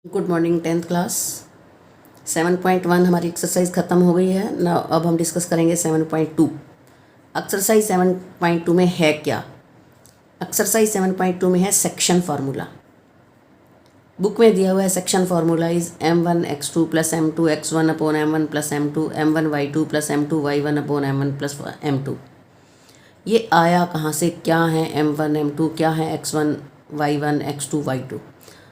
Good morning 10th class. 7.1 हमारी exercise ख़त्म हो गई है ना। अब हम डिस्कस करेंगे 7.2। एक्सरसाइज 7.2 में है क्या? एक्सरसाइज 7.2 में है सेक्शन फार्मूला। बुक में दिया हुआ है section formula is m1x2 plus m2 x1 upon m1 plus m2 m1y2 plus m2 y1 upon m1 plus m2। ये आया कहाँ से, क्या है m1 m2, क्या है x1 y1 x2 y2।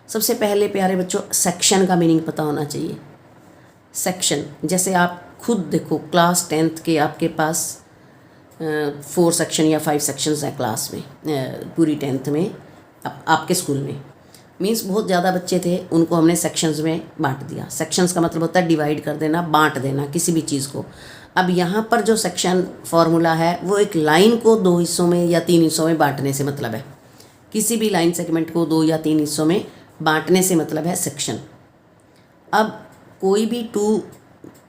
सबसे पहले प्यारे बच्चों सेक्शन का मीनिंग पता होना चाहिए। सेक्शन जैसे आप खुद देखो, क्लास 10th के आपके पास 4 सेक्शन या 5 सेक्शंस हैं क्लास में, पूरी 10th में आपके स्कूल में। मींस बहुत ज़्यादा बच्चे थे, उनको हमने सेक्शंस में बांट दिया। सेक्शंस का मतलब होता है डिवाइड कर देना, बांट देना किसी भी चीज़ को। अब यहाँ पर जो सेक्शन फार्मूला है वो एक लाइन को 2 हिस्सों में या 3 हिस्सों में बांटने से मतलब है। किसी भी लाइन सेगमेंट को 2 या 3 हिस्सों में बांटने से मतलब है सेक्शन। अब कोई भी 2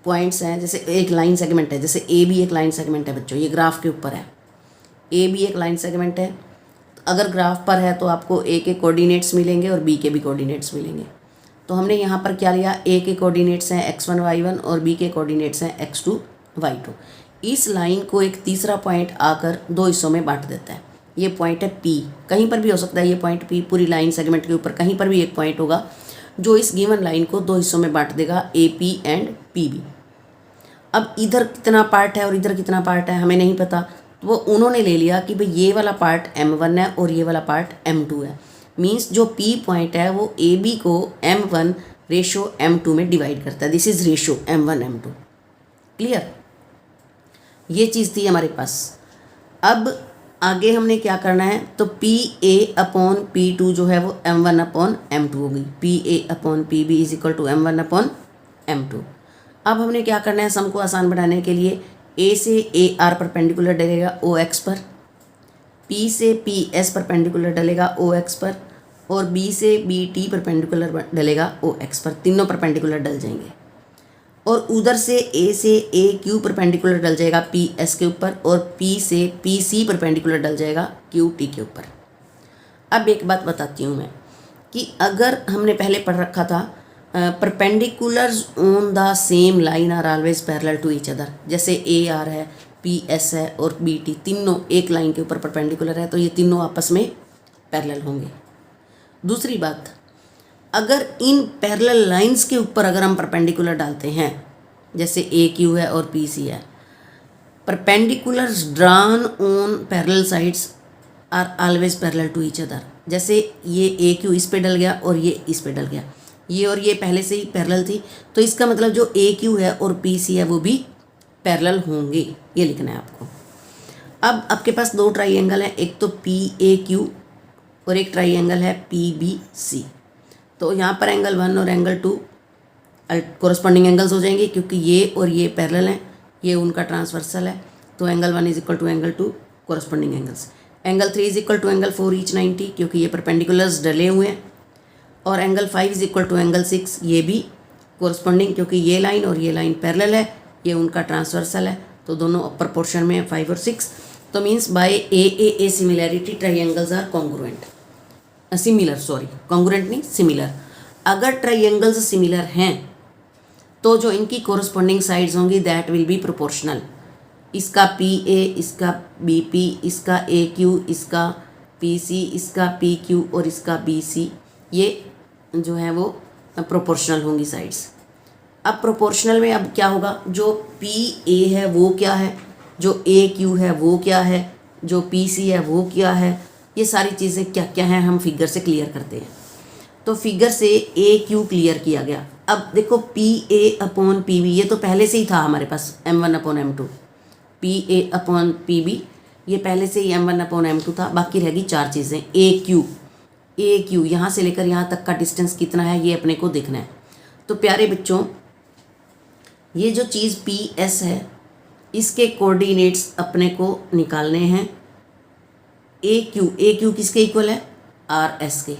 पॉइंट्स हैं, जैसे एक लाइन सेगमेंट है, जैसे ए भी एक लाइन सेगमेंट है बच्चों, ये ग्राफ के ऊपर है। ए भी एक लाइन सेगमेंट है। अगर ग्राफ पर है तो आपको ए के कोऑर्डिनेट्स मिलेंगे और बी के भी कोऑर्डिनेट्स मिलेंगे। तो हमने यहाँ पर क्या लिया, ए के कोऑर्डिनेट्स हैं x1 y1 और बी के कोऑर्डिनेट्स हैं x2 y2। इस लाइन को एक तीसरा पॉइंट आकर 2 हिस्सों में बांट देता है। ये पॉइंट है P, कहीं पर भी हो सकता है ये पॉइंट P, पूरी लाइन सेगमेंट के ऊपर कहीं पर भी एक पॉइंट होगा जो इस गिवन लाइन को 2 हिस्सों में बांट देगा, AP एंड PB। अब इधर कितना पार्ट है और इधर कितना पार्ट है हमें नहीं पता, तो वो उन्होंने ले लिया कि भाई ये वाला पार्ट M1 है और ये वाला पार्ट M2 है। मीन्स जो P पॉइंट है वो AB को M1 रेशो M2 में डिवाइड करता है। This is ratio M1 M2। Clear? ये चीज़ थी हमारे पास। अब आगे हमने क्या करना है, तो PA अपॉन P2 जो है वो M1 अपॉन M2 होगी। PA upon PB is equal to M1 upon M2। अब हमने क्या करना है, सम को आसान बनाने के लिए A से AR परपेंडिकुलर डलेगा OX पर, P से PS परपेंडिकुलर डलेगा OX पर और B से BT परपेंडिकुलर डलेगा OX पर। तीनों परपेंडिकुलर डल जाएंगे। और उधर से A से AQ परपेंडिकुलर डल जाएगा PS के ऊपर और P से PC परपेंडिकुलर डल जाएगा QT के ऊपर। अब एक बात बताती हूँ मैं कि अगर हमने पहले पढ़ रखा था perpendiculars on the same line are always parallel to each other, जैसे AR है, PS है और BT तीनों एक लाइन के ऊपर परपेंडिकुलर है, तो ये तीनों आपस में पैरेलल होंगे। दूसरी बात, अगर इन पैरेलल लाइंस के ऊपर अगर हम परपेंडिकुलर डालते हैं, जैसे AQ है और PC है, perpendiculars drawn on parallel sides are always parallel to each other. जैसे ये AQ इस पे डल गया और ये इस पे डल गया, ये और ये पहले से ही पैरेलल थी, तो इसका मतलब जो AQ है और PC है वो भी पैरेलल होंगे। ये लिखना है आपको। अब आपके पास 2 ट्राइंगल हैं, एक तो PAQ और एक ट्राइंगल है PBC। तो यहाँ पर एंगल 1 और एंगल 2 कोरस्पॉन्डिंग एंगल्स हो जाएंगे, क्योंकि ये और ये पैरेलल हैं, ये उनका ट्रांसवर्सल है। तो angle 1 is equal to angle 2 corresponding angles. Angle 3 is equal to angle 4 each 90, क्योंकि ये परपेंडिकुलर्स डले हुए हैं। और angle 5 is equal to angle 6, ये भी कोरस्पॉन्डिंग, क्योंकि ये लाइन और ये लाइन पैरेलल है, ये उनका ट्रांसवर्सल है, तो दोनों प्रपोर्शन में है 5 और 6। तो means by AAA similarity triangles are congruent, similar, sorry congruent नहीं सिमिलर। अगर ट्राइंगल्स सिमिलर हैं तो जो इनकी कोरस्पॉन्डिंग साइड्स होंगी दैट विल बी प्रोपोर्शनल। इसका PA, इसका BP, इसका AQ, इसका PC, इसका PQ और इसका BC, ये जो है वो प्रोपोर्शनल होंगी साइड्स। अब प्रोपोर्शनल में अब क्या होगा, जो PA है वो क्या है, जो AQ है वो क्या है, जो PC है वो क्या है, ये सारी चीज़ें क्या क्या हैं हम फिगर से क्लियर करते हैं। तो फिगर से AQ क्लियर किया गया। अब देखो PA अपॉन PB, ये तो पहले से ही था हमारे पास M1 upon M2। PA upon PB ये पहले से ही M1 अपॉन M2 था। बाकी रहेगी 4 चीज़ें। AQ यहाँ से लेकर यहाँ तक का डिस्टेंस कितना है ये अपने को देखना है। तो प्यारे बच्चों, ये जो चीज़ PS है इसके कोऑर्डिनेट्स अपने को निकालने हैं। AQ किसके इक्वल है, RS के।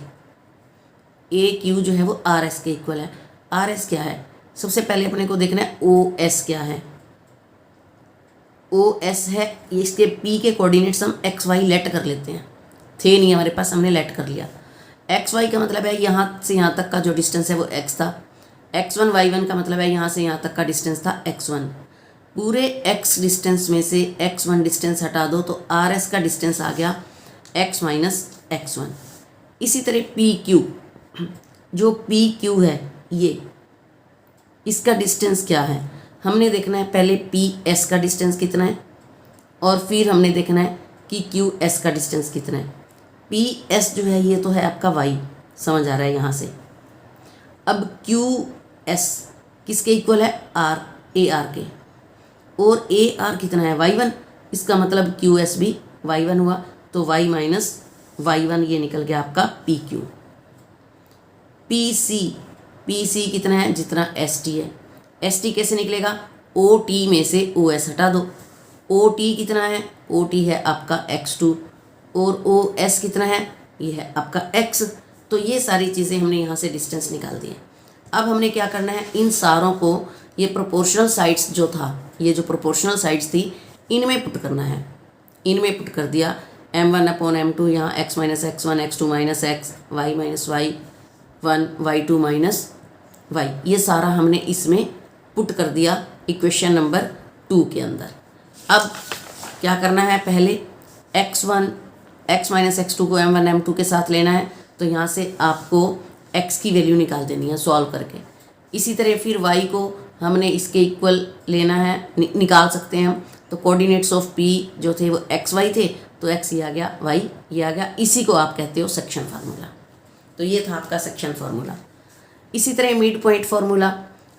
AQ जो है वो RS के इक्वल है। RS क्या है, सबसे पहले अपने को देखना है OS क्या है। OS है, इसके P के कोऑर्डिनेट्स हम XY लेट कर लेते हैं, थे नहीं हमारे पास, हमने लेट कर लिया। एक्स वाई का मतलब है यहाँ से यहाँ तक का जो डिस्टेंस है वो एक्स था। x1 y1 का मतलब है यहाँ से यहाँ तक का डिस्टेंस था x1। पूरे x डिस्टेंस में से x1 डिस्टेंस हटा दो तो RS का डिस्टेंस आ गया x माइनस x1। इसी तरह PQ, जो PQ है ये, इसका डिस्टेंस क्या है हमने देखना है। पहले PS का डिस्टेंस कितना है और फिर हमने देखना है कि QS का डिस्टेंस कितना है। PS जो है ये तो है आपका y, समझ आ रहा है यहाँ से। अब QS किसके इक्वल है, AR के, और AR कितना है y1, इसका मतलब QS भी y1 हुआ, तो y माइनस y1 ये निकल गया आपका PQ। PC कितना है, जितना ST है। ST कैसे निकलेगा, OT में से OS हटा दो। OT कितना है, OT है आपका x2 और OS कितना है, ये है आपका x। तो ये सारी चीज़ें हमने यहाँ से डिस्टेंस निकाल दिए। अब हमने क्या करना है, इन सारों को ये प्रोपोर्शनल साइड्स जो था, ये जो प्रोपोर्शनल साइड्स थी इनमें पुट करना है। इनमें पुट कर दिया m1/m2, यहाँ x minus x1, x2 minus x, y minus y1, y2 minus y, ये सारा हमने इसमें पुट कर दिया इक्वेशन नंबर 2 के अंदर। अब क्या करना है, पहले x माइनस x2 को m1 m2 के साथ लेना है, तो यहाँ से आपको x की वैल्यू निकाल देनी है सॉल्व करके। इसी तरह फिर y को हमने इसके इक्वल लेना है, निकाल सकते हैं हम। तो कोऑर्डिनेट्स ऑफ p जो थे वो x y थे, तो x ये आ गया, y ये आ गया। इसी को आप कहते हो सेक्शन फार्मूला। तो ये था आपका सेक्शन फार्मूला। इसी तरह मिड पॉइंट फार्मूला,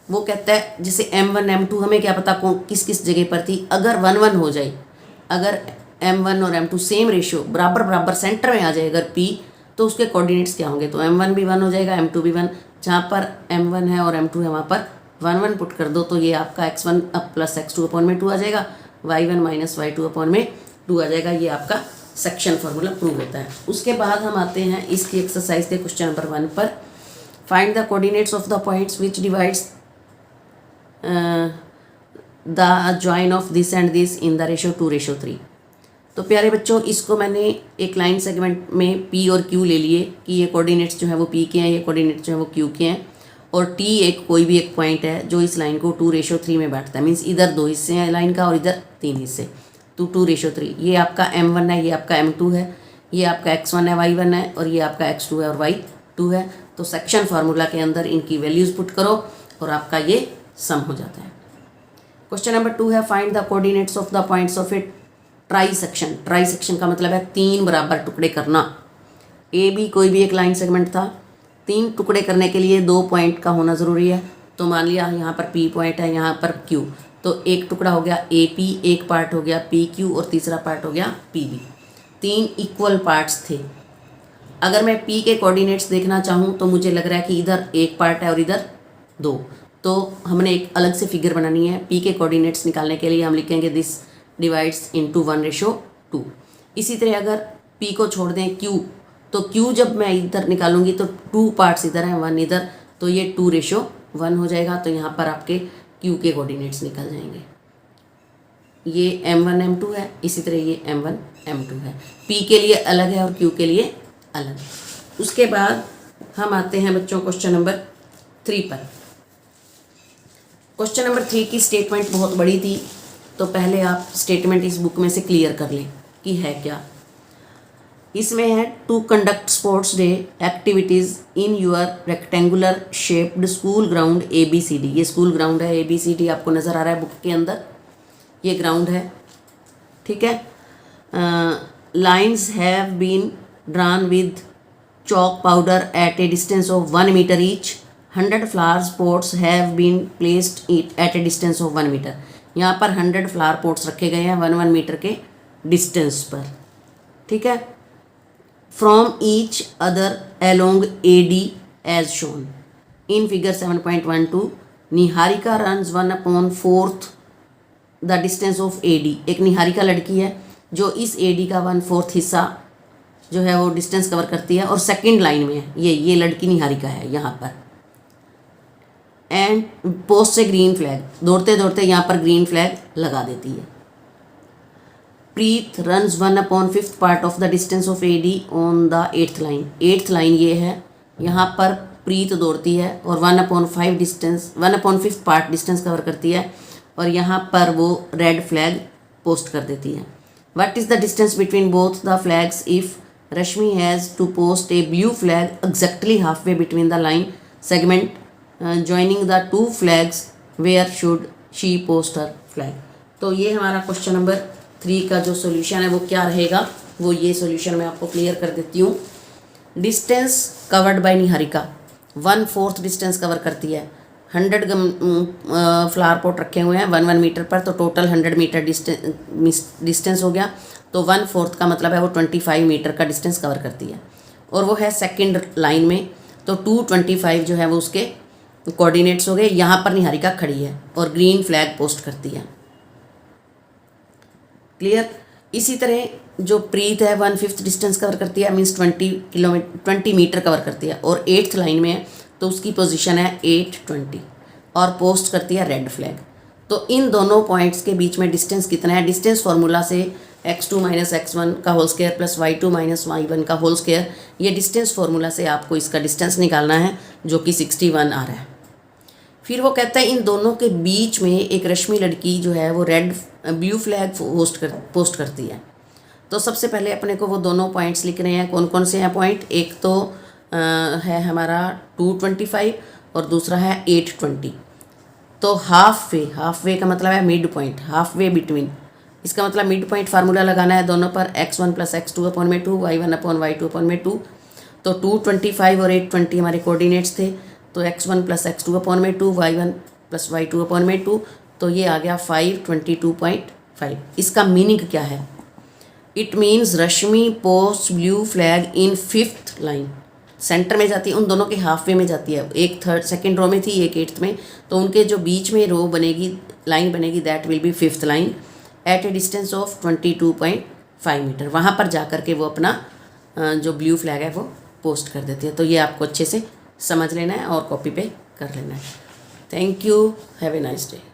वो कहता है जैसे m1 m2 हमें क्या पता कौन किस किस जगह पर थी, अगर 1 1 हो जाए, अगर m1 और m2 सेम रेशियो बराबर बराबर सेंटर में आ जाए अगर p, तो उसके कोऑर्डिनेट्स क्या होंगे, तो m1 भी 1 हो जाएगा, m2 भी 1। जहाँ पर m1 है और m2 है वहाँ पर 1 1 पुट कर दो, तो ये आपका x1 प्लस x2/2 आ जाएगा, y1 माइनस y2/2 आ जाएगा। ये आपका सेक्शन फार्मूला प्रूव होता है। उसके बाद हम आते हैं इसकी एक्सरसाइज के क्वेश्चन नंबर 1 पर। Find the coordinates of the points which divides the join of this and this in the ratio 2:3। तो प्यारे बच्चों, इसको मैंने एक लाइन सेगमेंट में P और Q ले लिए कि ये कोऑर्डिनेट्स जो है वो P के हैं, ये कोऑर्डिनेट्स जो है वो Q के हैं, और T एक कोई भी एक पॉइंट है जो इस लाइन को 2:3 में बांटता है। मीन्स इधर 2 हिस्से हैं लाइन का और इधर 3 हिस्से, तो 2:3। ये आपका m1 है, ये आपका m2 है, ये आपका x1 है, y1 है, और ये आपका x2 है और y2 है। तो सेक्शन फार्मूला के अंदर इनकी वैल्यूज़ पुट करो और आपका ये सम हो जाता है। क्वेश्चन नंबर 2 है, find the coordinates of the points of A try section. Try section का मतलब है 3 बराबर टुकड़े करना। ए बी कोई भी एक लाइन सेगमेंट था, 3 टुकड़े करने के लिए 2 पॉइंट का होना ज़रूरी है। तो मान लिया यहाँ पर P पॉइंट है, यहाँ पर Q, तो एक टुकड़ा हो गया AP, एक पार्ट हो गया PQ और तीसरा पार्ट हो गया PB। 3 इक्वल पार्ट्स थे। अगर मैं P के कोऑर्डिनेट्स देखना चाहूँ तो मुझे लग रहा है कि इधर एक पार्ट है और इधर 2, तो हमने एक अलग से फिगर बनानी है। P के कोऑर्डिनेट्स निकालने के लिए हम लिखेंगे दिस डिवाइड्स इनटू 1:2। इसी तरह अगर P को छोड़ दें Q, तो Q जब मैं इधर निकालूंगी तो 2 पार्ट्स इधर हैं, 1 इधर, तो ये 2:1 हो जाएगा। तो यहाँ पर आपके Q के कोऑर्डिनेट्स निकल जाएंगे। ये m1 m2 है, इसी तरह ये m1 m2 है। P के लिए अलग है और Q के लिए अलग। उसके बाद हम आते हैं बच्चों क्वेश्चन नंबर 3 पर। क्वेश्चन नंबर 3 की स्टेटमेंट बहुत बड़ी थी, तो पहले आप स्टेटमेंट इस बुक में से क्लियर कर लें कि है क्या। इसमें है to conduct sports day activities in your rectangular shaped school ground ABCD। ये स्कूल ग्राउंड है, ABCD आपको नज़र आ रहा है बुक के अंदर, ये ग्राउंड है, ठीक है। Lines have been drawn with chalk powder at a distance of 1 meter each. 100 flower pots have been placed at a distance of 1 meter. यहाँ पर 100 फ्लावर पोट्स रखे गए हैं 1 मीटर के डिस्टेंस पर, ठीक है। From each other along AD as shown in figure 7.12। Niharika runs 1/4 the distance of AD। एक निहारिका लड़की है जो इस AD का 1/4 हिस्सा जो है वो डिस्टेंस कवर करती है और सेकंड लाइन में है, ये लड़की निहारिका है यहाँ पर। एंड पोस्ट से ग्रीन फ्लैग, दौड़ते दौड़ते यहाँ पर ग्रीन फ्लैग लगा देती है। Preet runs 1/5 part of the distance of AD on the 8th line. 8th line ये है, यहाँ पर प्रीत दौड़ती है और 1/5 पार्ट डिस्टेंस कवर करती है और यहाँ पर वो रेड फ्लैग पोस्ट कर देती है। What is the distance between both the flags if Rashmi has to post a blue flag exactly half way between the line segment joining the two flags, where should she post her flag. तो ये हमारा question number 3 का जो solution है वो क्या रहेगा, वो ये सोल्यूशन मैं आपको क्लियर कर देती हूँ। Distance covered by Niharika 1/4 distance cover करती है। 100 फ्लावर पॉट रखे हुए हैं 1 मीटर पर, तो टोटल 100 मीटर डिस्टेंस हो गया। तो 1/4 का मतलब है वो 25 मीटर का डिस्टेंस कवर करती है और वो है सेकंड लाइन में। तो 225 जो है वो उसके कोऑर्डिनेट्स हो गए। यहाँ पर निहारिका खड़ी है और ग्रीन फ्लैग पोस्ट करती है। क्लियर। इसी तरह जो प्रीत है 1/5 डिस्टेंस कवर करती है, मीन्स 20 मीटर कवर करती है और 8th लाइन में है, तो उसकी पोजीशन है 8:20 और पोस्ट करती है रेड फ्लैग। तो इन दोनों पॉइंट्स के बीच में डिस्टेंस कितना है? डिस्टेंस फार्मूला से x2 - x1 का whole square plus y2 - y1 का होल स्क्वायर, ये डिस्टेंस फार्मूला से आपको इसका डिस्टेंस निकालना है जो कि 61 आ रहा है। फिर वो कहता है इन दोनों के बीच में एक रश्मि लड़की जो है वो ब्लू फ्लैग पोस्ट करती है। तो सबसे पहले अपने को वो दोनों पॉइंट्स लिख रहे हैं। कौन कौन से हैं पॉइंट? एक तो है हमारा 225 और दूसरा है 820। तो हाफ वे का मतलब है mid point, half way between. इसका मतलब मिड पॉइंट फार्मूला लगाना है दोनों पर, x1 + x2/2 y1/y2/2। तो 225 और 820 हमारे कोऑर्डिनेट्स थे, तो x1 + x2/2 y1 + y2/2, तो ये आ गया 522.5। इसका मीनिंग क्या है? It means Rashmi post blue flag in 5th line. Centre में जाती है, उन दोनों के हाफ वे में जाती है। एक सेकंड रो में थी, एक 8th में, तो उनके जो बीच में रो बनेगी, लाइन बनेगी, that will be 5th line at a distance of 22.5 metre. वहाँ पर जा कर के वो अपना जो ब्लू फ्लैग है वो पोस्ट कर देती है। तो ये आपको अच्छे से समझ लेना है और कॉपी पे कर लेना है। Thank you, have a nice day.